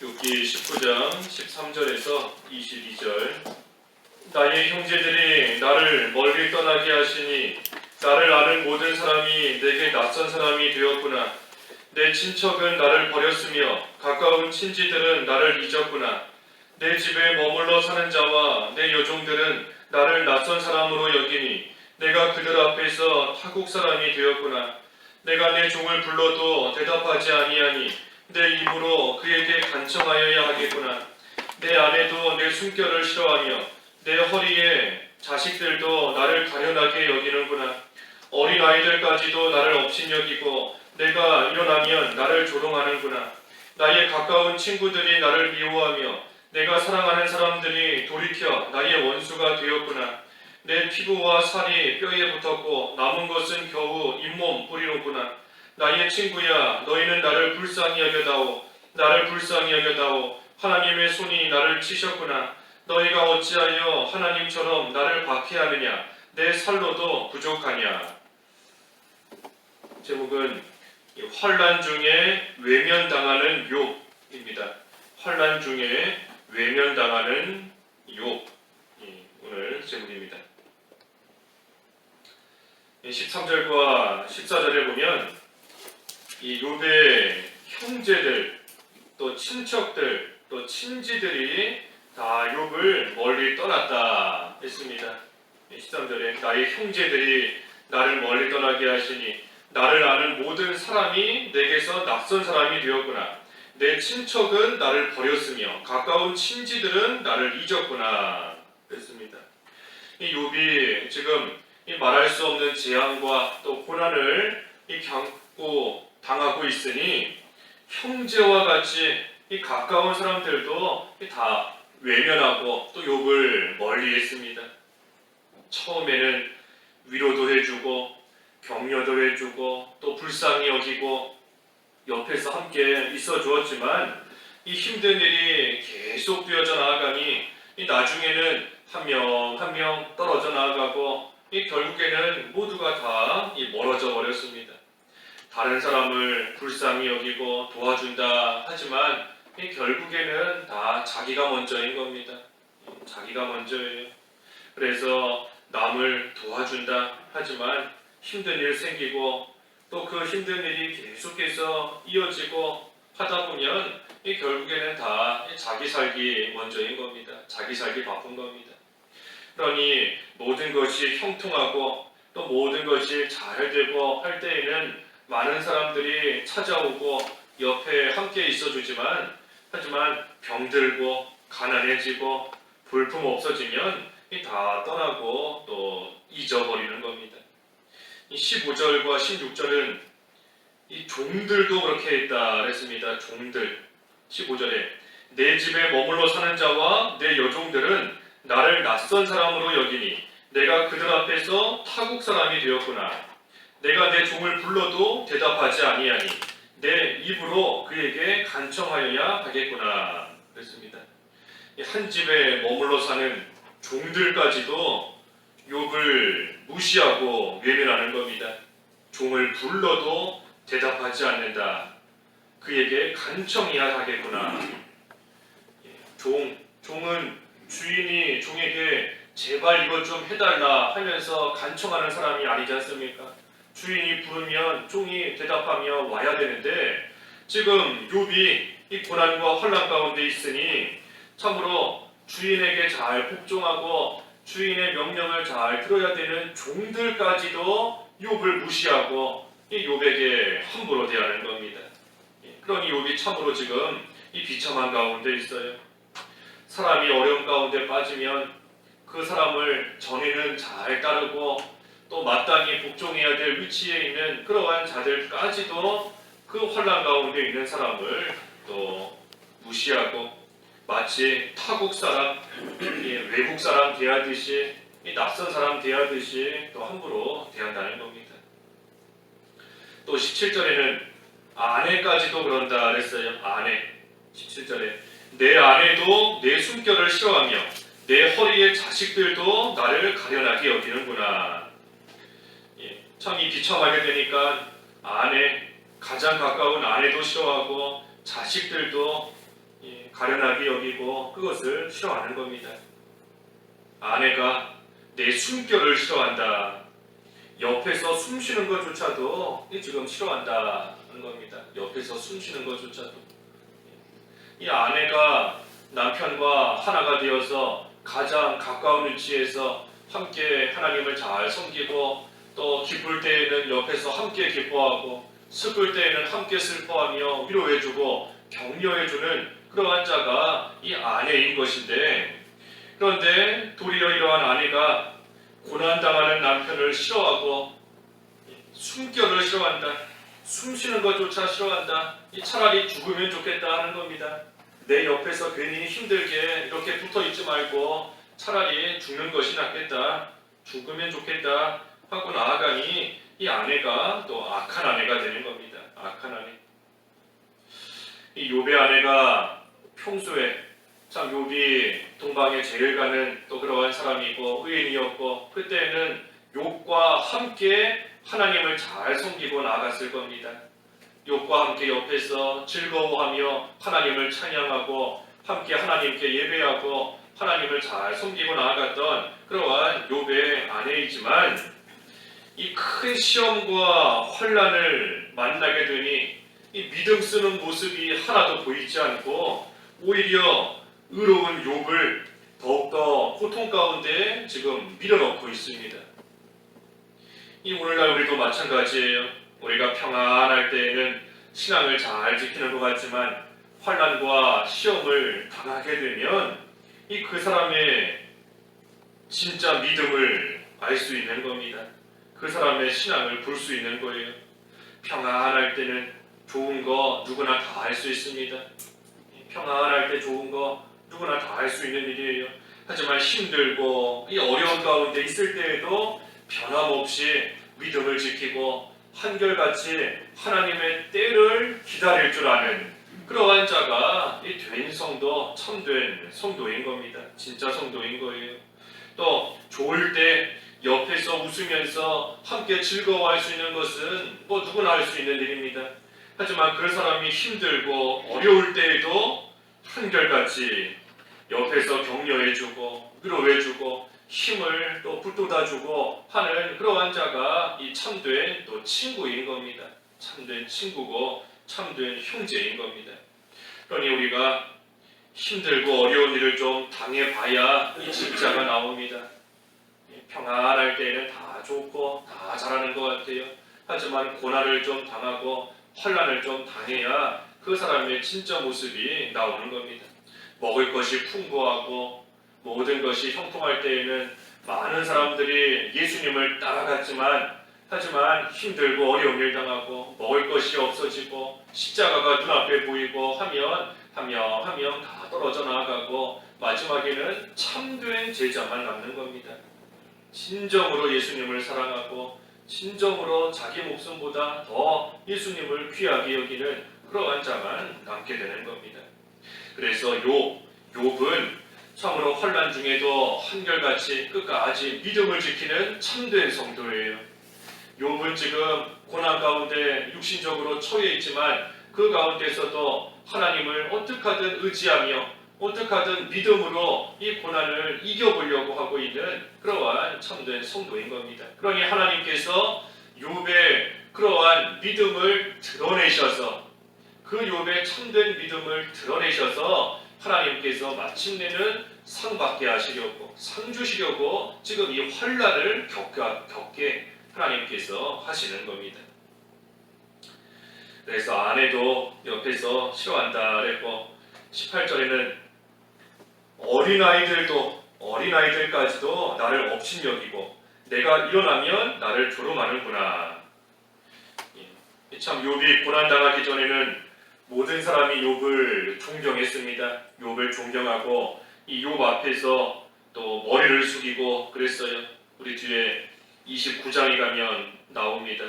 욥기 19장 13절에서 22절. 나의 형제들이 나를 멀리 떠나게 하시니 나를 아는 모든 사람이 내게 낯선 사람이 되었구나. 내 친척은 나를 버렸으며 가까운 친지들은 나를 잊었구나. 내 집에 머물러 사는 자와 내 여종들은 나를 낯선 사람으로 여기니 내가 그들 앞에서 타국 사람이 되었구나. 내가 내 종을 불러도 대답하지 아니하니 내 입으로 그에게 간청하여야 하겠구나. 내 아내도 내 숨결을 싫어하며 내 허리에 자식들도 나를 가련하게 여기는구나. 어린 아이들까지도 나를 업신여기고 내가 일어나면 나를 조롱하는구나. 나의 가까운 친구들이 나를 미워하며 내가 사랑하는 사람들이 돌이켜 나의 원수가 되었구나. 내 피부와 살이 뼈에 붙었고 남은 것은 겨우 잇몸 뿌리로구나. 나의 친구야, 너희는 나를 불쌍히 여겨다오. 나를 불쌍히 여겨다오. 하나님의 손이 나를 치셨구나. 너희가 어찌하여 하나님처럼 나를 박해하느냐. 내 살로도 부족하냐. 제목은 환난 중에 외면당하는 욥입니다. 환난 중에 외면당하는 욥. 오늘 제목입니다. 13절과 14절에 보면 이 욥의 형제들, 또 친척들, 또 친지들이 다 욥을 멀리 떠났다 했습니다. 13절에 나의 형제들이 나를 멀리 떠나게 하시니 나를 아는 모든 사람이 내게서 낯선 사람이 되었구나. 내 친척은 나를 버렸으며 가까운 친지들은 나를 잊었구나 그랬습니다. 이 욥이 지금 이 말할 수 없는 재앙과 또 고난을 겪고 당하고 있으니 형제와 같이 이 가까운 사람들도 다 외면하고 또 욥을 멀리했습니다. 처음에는 위로도 해주고 격려도 해주고 또 불쌍히 여기고 옆에서 함께 있어 주었지만 이 힘든 일이 계속 되어져 나아가니 이 나중에는 한 명 한 명 떨어져 나아가고 이 결국에는 모두가 다 멀어져 버렸습니다. 다른 사람을 불쌍히 여기고 도와준다 하지만 이 결국에는 다 자기가 먼저인 겁니다. 자기가 먼저예요. 그래서 남을 도와준다 하지만 힘든 일 생기고 또 그 힘든 일이 계속해서 이어지고 하다 보면 이 결국에는 다 자기 살기 먼저인 겁니다. 자기 살기 바쁜 겁니다. 그러니 모든 것이 형통하고 또 모든 것이 잘 되고 할 때에는 많은 사람들이 찾아오고 옆에 함께 있어주지만 하지만 병들고 가난해지고 볼품 없어지면 다 떠나고 또 잊어버리는 겁니다. 15절과 16절은 이 종들도 그렇게 했다 그랬습니다. 종들 15절에 내 집에 머물러 사는 자와 내 여종들은 나를 낯선 사람으로 여기니 내가 그들 앞에서 타국 사람이 되었구나. 내가 내 종을 불러도 대답하지 아니하니 내 입으로 그에게 간청하여야 하겠구나 그랬습니다. 한 집에 머물러 사는 종들까지도 욥을 무시하고 외면하는 겁니다. 종을 불러도 대답하지 않는다. 그에게 간청해야 하겠구나. 종은 주인이 종에게 제발 이것 좀 해달라 하면서 간청하는 사람이 아니지 않습니까? 주인이 부르면 종이 대답하며 와야 되는데 지금 욥이 이 고난과 혼란 가운데 있으니 참으로 주인에게 잘 복종하고 주인의 명령을 잘 들어야 되는 종들까지도 욥을 무시하고 이 욥에게 함부로 대하는 겁니다. 그러니 욥이 참으로 지금 이 비참한 가운데 있어요. 사람이 어려움 가운데 빠지면 그 사람을 전에는 잘 따르고 또 마땅히 복종해야 될 위치에 있는 그러한 자들까지도 그 혼란 가운데 있는 사람을 또 무시하고 마치 타국 사람, 외국 사람 대하듯이 낯선 사람 대하듯이 또 함부로 대한다는 겁니다. 또 17절에는 아내까지도 그런다 그랬어요. 아내 17절에 내 아내도 내 숨결을 싫어하며 내 허리의 자식들도 나를 가련하게 여기는구나. 참 이 비참하게 되니까 아내, 가장 가까운 아내도 싫어하고 자식들도 가련하게 여기고 그것을 싫어하는 겁니다. 아내가 내 숨결을 싫어한다. 옆에서 숨 쉬는 것조차도 지금 싫어한다는 겁니다. 옆에서 숨 쉬는 것조차도. 이 아내가 남편과 하나가 되어서 가장 가까운 위치에서 함께 하나님을 잘 섬기고 또 기쁠 때에는 옆에서 함께 기뻐하고 슬플 때에는 함께 슬퍼하며 위로해주고 격려해주는 그러한 자가 이 아내인 것인데, 그런데 도리어 이러한 아내가 고난당하는 남편을 싫어하고 숨결을 싫어한다. 숨 쉬는 것조차 싫어한다. 차라리 죽으면 좋겠다 하는 겁니다. 내 옆에서 괜히 힘들게 이렇게 붙어있지 말고 차라리 죽는 것이 낫겠다. 죽으면 좋겠다 하고 나아가니 이 아내가 또 악한 아내가 되는 겁니다. 악한 아내. 이 욥의 아내가 평소에 참 욥이 동방에 제일 가는 또 그러한 사람이고 의인이었고 그때는 욥과 함께 하나님을 잘 섬기고 나아갔을 겁니다. 욥과 함께 옆에서 즐거워하며 하나님을 찬양하고 함께 하나님께 예배하고 하나님을 잘 섬기고 나아갔던 그러한 욥의 아내이지만 이 큰 시험과 환난을 만나게 되니 이 믿음 쓰는 모습이 하나도 보이지 않고 오히려 의로운 욥을 더욱더 고통 가운데 지금 밀어넣고 있습니다. 이 오늘날 우리도 마찬가지예요. 우리가 평안할 때에는 신앙을 잘 지키는 것 같지만 환난과 시험을 당하게 되면 이 그 사람의 진짜 믿음을 알 수 있는 겁니다. 그 사람의 신앙을 볼 수 있는 거예요. 평안할 때는 좋은 거 누구나 다 할 수 있습니다. 평안할 때 좋은 거 누구나 다 할 수 있는 일이에요. 하지만 힘들고 이 어려운 가운데 있을 때에도 변함없이 믿음을 지키고 한결같이 하나님의 때를 기다릴 줄 아는 그러한 자가 이 된 성도, 참된 성도인 겁니다. 진짜 성도인 거예요. 또 좋을 때 옆에서 웃으면서 함께 즐거워할 수 있는 것은 뭐 누구나 할 수 있는 일입니다. 하지만 그 사람이 힘들고 어려울 때에도 한결같이 옆에서 격려해주고 위로해주고 힘을 또 북돋아주고 하는 그러한 자가 이 참된 또 친구인 겁니다. 참된 친구고 참된 형제인 겁니다. 그러니 우리가 힘들고 어려운 일을 좀 당해봐야 이 진짜가 나옵니다. 평안할 때에는 다 좋고 다 잘하는 것 같아요. 하지만 고난을 좀 당하고 환난을 좀 당해야 그 사람의 진짜 모습이 나오는 겁니다. 먹을 것이 풍부하고 모든 것이 형통할 때에는 많은 사람들이 예수님을 따라갔지만 하지만 힘들고 어려운 일 당하고 먹을 것이 없어지고 십자가가 눈앞에 보이고 하면 다 떨어져 나가고 마지막에는 참된 제자만 남는 겁니다. 진정으로 예수님을 사랑하고 진정으로 자기 목숨보다 더 예수님을 귀하게 여기는 그러한 자만 남게 되는 겁니다. 그래서 욥은 참으로 환난 중에도 한결같이 끝까지 믿음을 지키는 참된 성도예요. 욥은 지금 고난 가운데 육신적으로 처해 있지만 그 가운데서도 하나님을 어떻게 하든 의지하며 어떻게 하든 믿음으로 이 고난을 이겨보려고 하고 있는 그러한 참된 성도인 겁니다. 그러니 하나님께서 욥의 그러한 믿음을 드러내셔서 그 욥의 참된 믿음을 드러내셔서 하나님께서 마침내는 상 받게 하시려고 상 주시려고 지금 이 환난을 겪게 하나님께서 하시는 겁니다. 그래서 아내도 옆에서 싫어한다 그랬고 18절에는 어린아이들까지도 나를 업신여기고 내가 일어나면 나를 조롱하는구나. 참 욥이 고난당하기 전에는 모든 사람이 욥을 존경했습니다. 욥을 존경하고 이 욥 앞에서 또 머리를 숙이고 그랬어요. 우리 뒤에 29장에 가면 나옵니다.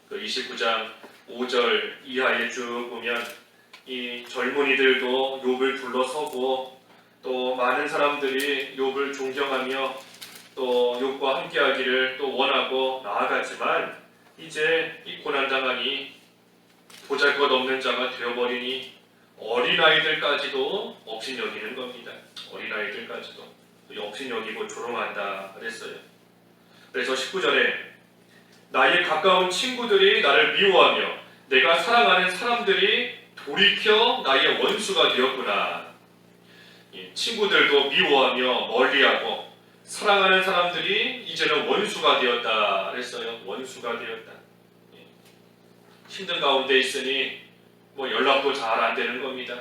그 29장 5절 이하에 쭉 보면 이 젊은이들도 욥을 둘러서고 또 많은 사람들이 욥을 존경하며 또 욥과 함께하기를 또 원하고 나아갔지만 이제 이 고난당하니 보잘것없는 자가 되어버리니 어린아이들까지도 업신여기는 겁니다. 어린아이들까지도 업신여기고 조롱한다 그랬어요. 그래서 19절에 나의 가까운 친구들이 나를 미워하며 내가 사랑하는 사람들이 돌이켜 나의 원수가 되었구나. 친구들도 미워하며 멀리하고 사랑하는 사람들이 이제는 원수가 되었다 그랬어요. 원수가 되었다. 힘든 가운데 있으니 연락도 잘 안 되는 겁니다.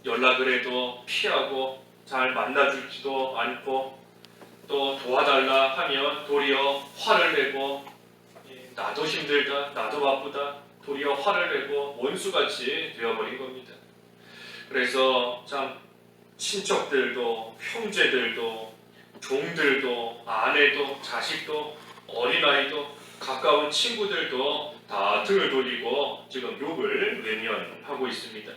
연락을 해도 피하고 잘 만나주지도 않고 또 도와달라 하면 도리어 화를 내고 나도 힘들다, 나도 바쁘다, 도리어 화를 내고 원수같이 되어버린 겁니다. 그래서 참 친척들도 형제들도 종들도 아내도 자식도 어린아이도 가까운 친구들도 다 등을 돌리고 지금 욥을 외면하고 있습니다.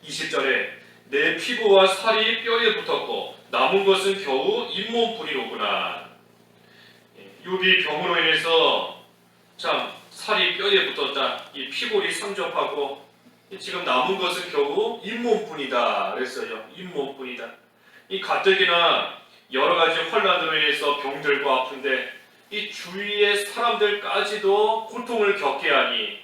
20절에 내 피부와 살이 뼈에 붙었고 남은 것은 겨우 잇몸뿐이로구나. 욥이 병으로 인해서 참 살이 뼈에 붙었다. 이 피골이 상접하고 지금 남은 것은 겨우 잇몸뿐이다 그랬어요. 잇몸뿐이다. 이 가뜩이나 여러 가지 환란으로 인해서 병들고 아픈데 이 주위의 사람들까지도 고통을 겪게 하니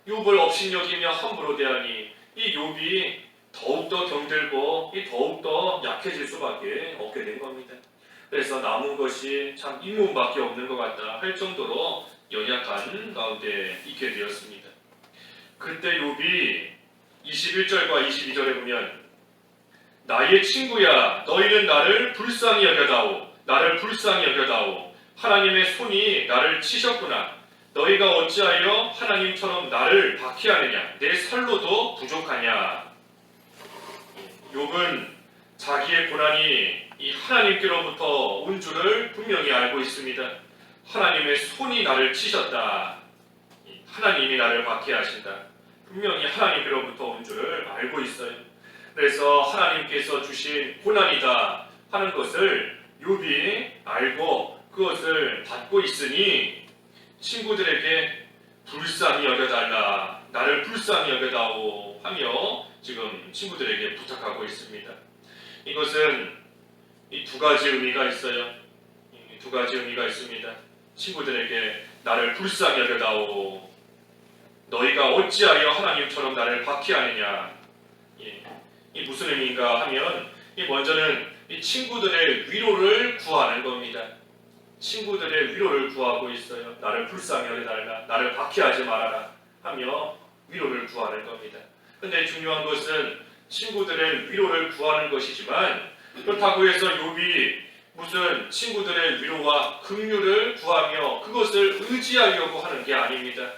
욥을 업신여기며 함부로 대하니 이 욥이 더욱더 병들고 더욱더 약해질 수밖에 없게 된 겁니다. 그래서 남은 것이 참 잇몸밖에 없는 것 같다 할 정도로 연약한 가운데 있게 되었습니다. 그때 욥이 21절과 22절에 보면 나의 친구야 너희는 나를 불쌍히 여겨다오 나를 불쌍히 여겨다오 하나님의 손이 나를 치셨구나. 너희가 어찌하여 하나님처럼 나를 박해하느냐 내 살로도 부족하냐. 욥은 자기의 고난이 이 하나님께로부터 온 줄을 분명히 알고 있습니다. 하나님의 손이 나를 치셨다. 하나님이 나를 박해하신다. 분명히 하나님께로부터 온 줄을 알고 있어요. 그래서 하나님께서 주신 고난이다 하는 것을 욥이 알고 그것을 받고 있으니 친구들에게 불쌍히 여겨달라, 나를 불쌍히 여겨다오 하며 지금 친구들에게 부탁하고 있습니다. 이것은 이 두 가지 의미가 있어요. 두 가지 의미가 있습니다. 친구들에게 나를 불쌍히 여겨다오. 너희가 어찌하여 하나님처럼 나를 박해하느냐. 이 무슨 의미인가 하면 먼저는 이 친구들의 위로를 구하는 겁니다. 친구들의 위로를 구하고 있어요. 나를 불쌍히 여겨달라, 나를 박해하지 말아라 하며 위로를 구하는 겁니다. 근데 중요한 것은 친구들의 위로를 구하는 것이지만 그렇다고 해서 욥이 무슨 친구들의 위로와 긍휼을 구하며 그것을 의지하려고 하는 게 아닙니다.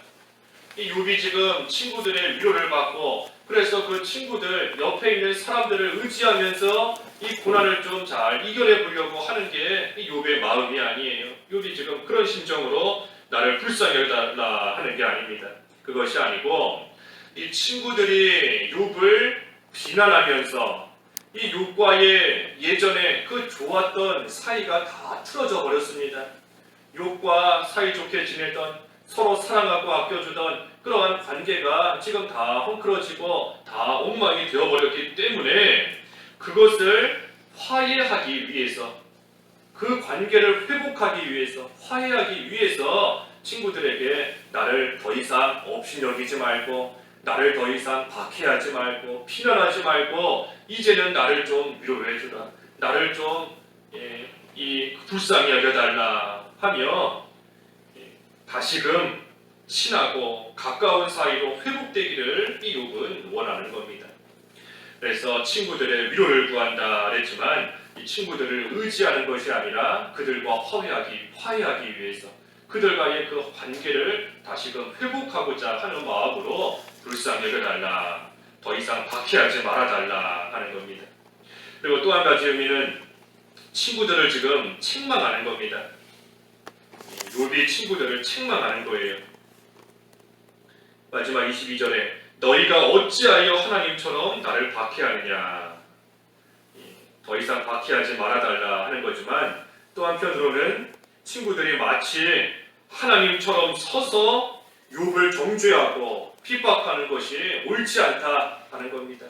이 욥이 지금 친구들의 위로를 받고 그래서 그 친구들 옆에 있는 사람들을 의지하면서 이 고난을 좀 잘 이겨내 보려고 하는 게 이 욥의 마음이 아니에요. 욥이 지금 그런 심정으로 나를 불쌍히 여겨달라 하는 게 아닙니다. 그것이 아니고 이 친구들이 욥을 비난하면서 이 욥과의 예전에 그 좋았던 사이가 다 틀어져 버렸습니다. 욥과 사이좋게 지내던 서로 사랑하고 아껴주던 그러한 관계가 지금 다 헝클어지고 다 엉망이 되어버렸기 때문에 그것을 화해하기 위해서 그 관계를 회복하기 위해서 화해하기 위해서 친구들에게 나를 더 이상 업신여기지 말고 나를 더 이상 박해하지 말고 피난하지 말고 이제는 나를 좀 위로해주라. 나를 좀 불쌍히 여겨달라 하며 다시금 친하고 가까운 사이로 회복되기를 이 욥은 원하는 겁니다. 그래서 친구들의 위로를 구한다 그랬지만 이 친구들을 의지하는 것이 아니라 그들과 화해하기 위해서 그들과의 그 관계를 다시금 회복하고자 하는 마음으로 불쌍히 여겨달라, 더 이상 박해하지 말아달라 하는 겁니다. 그리고 또 한 가지 의미는 친구들을 지금 책망하는 겁니다. 욥이 친구들을 책망하는 거예요. 마지막 22절에 너희가 어찌하여 하나님처럼 나를 박해하느냐. 더 이상 박해하지 말아달라 하는 거지만 또 한편으로는 친구들이 마치 하나님처럼 서서 욥을 정죄하고 핍박하는 것이 옳지 않다 하는 겁니다.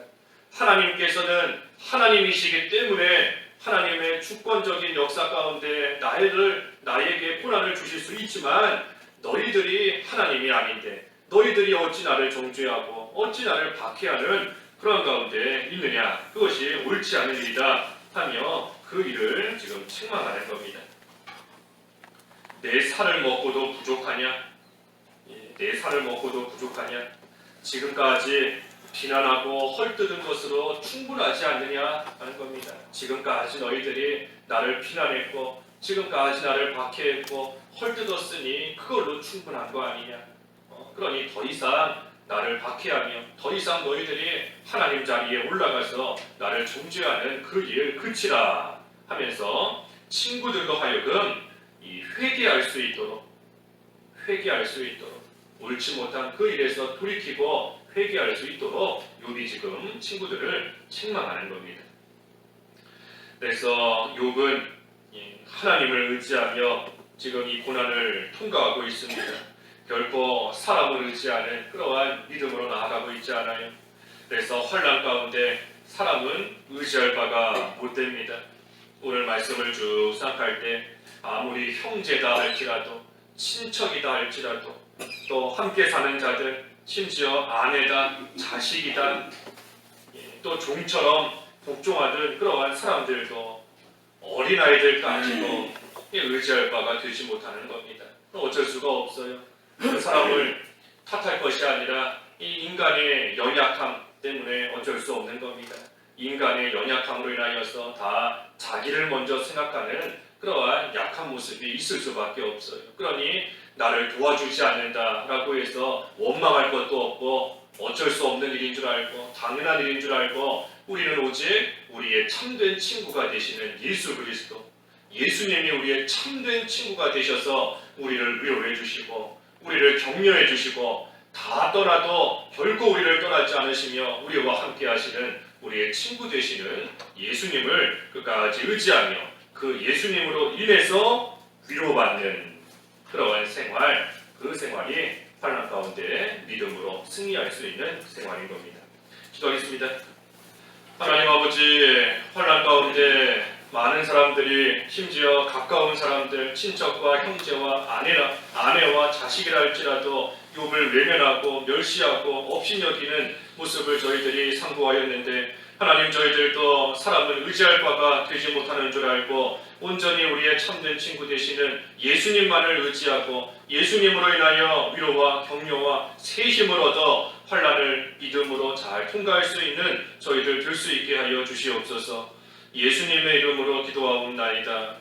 하나님께서는 하나님이시기 때문에 하나님의 주권적인 역사 가운데 나에게 고난을 주실 수 있지만 너희들이 하나님이 아닌데 너희들이 어찌 나를 정죄하고 어찌 나를 박해하는 그런 가운데 있느냐, 그것이 옳지 않은 일이다 하며 그 일을 지금 책망하는 겁니다. 내 살을 먹고도 부족하냐? 내 살을 먹고도 부족하냐? 지금까지 비난하고 헐뜯은 것으로 충분하지 않느냐 하는 겁니다. 지금까지 너희들이 나를 비난했고 지금까지 나를 박해했고 헐뜯었으니 그걸로 충분한 거 아니냐? 그러니 더 이상 나를 박해하며 더 이상 너희들이 하나님 자리에 올라가서 나를 정죄하는 그 일 그치라 하면서 친구들도 하여금 이 회개할 수 있도록 옳지 못한 그 일에서 돌이키고 회개할 수 있도록 욥이 지금 친구들을 책망하는 겁니다. 그래서 욥은 하나님을 의지하며 지금 이 고난을 통과하고 있습니다. 결코 사람을 의지하는 그러한 믿음으로 나아가고 있지 않아요. 그래서 환난 가운데 사람은 의지할 바가 못 됩니다. 오늘 말씀을 쭉 생각할 때 아무리 형제다 할지라도 친척이다 할지라도 또 함께 사는 자들, 심지어 아내다, 자식이다, 또 종처럼 복종하던 그러한 사람들도 어린아이들까지도 의지할 바가 되지 못하는 겁니다. 어쩔 수가 없어요. 그 사람을 탓할 것이 아니라 이 인간의 연약함 때문에 어쩔 수 없는 겁니다. 인간의 연약함으로 인하여서 다 자기를 먼저 생각하는 그러한 약한 모습이 있을 수밖에 없어요. 그러니 나를 도와주지 않는다라고 해서 원망할 것도 없고 어쩔 수 없는 일인 줄 알고 당연한 일인 줄 알고 우리는 오직 우리의 참된 친구가 되시는 예수 그리스도, 예수님이 우리의 참된 친구가 되셔서 우리를 위로해 주시고 우리를 격려해 주시고 다 떠나도 결코 우리를 떠나지 않으시며 우리와 함께 하시는 우리의 친구 되시는 예수님을 끝까지 의지하며 그 예수님으로 인해서 위로받는 그러한 생활, 그 생활이 환난 가운데 믿음으로 승리할 수 있는 생활인 겁니다. 기도하겠습니다. 하나님 아버지, 환난 가운데 많은 사람들이 심지어 가까운 사람들, 친척과 형제와 아내와 자식이라 할지라도 욥을 외면하고 멸시하고 업신여기는 모습을 저희들이 상고하였는데 하나님, 저희들도 사람을 의지할 바가 되지 못하는 줄 알고 온전히 우리의 참된 친구 되시는 예수님만을 의지하고 예수님으로 인하여 위로와 격려와 새 힘을 얻어 환난을 믿음으로 잘 통과할 수 있는 저희들 될 수 있게 하여 주시옵소서. 예수님의 이름으로 기도하옵나이다.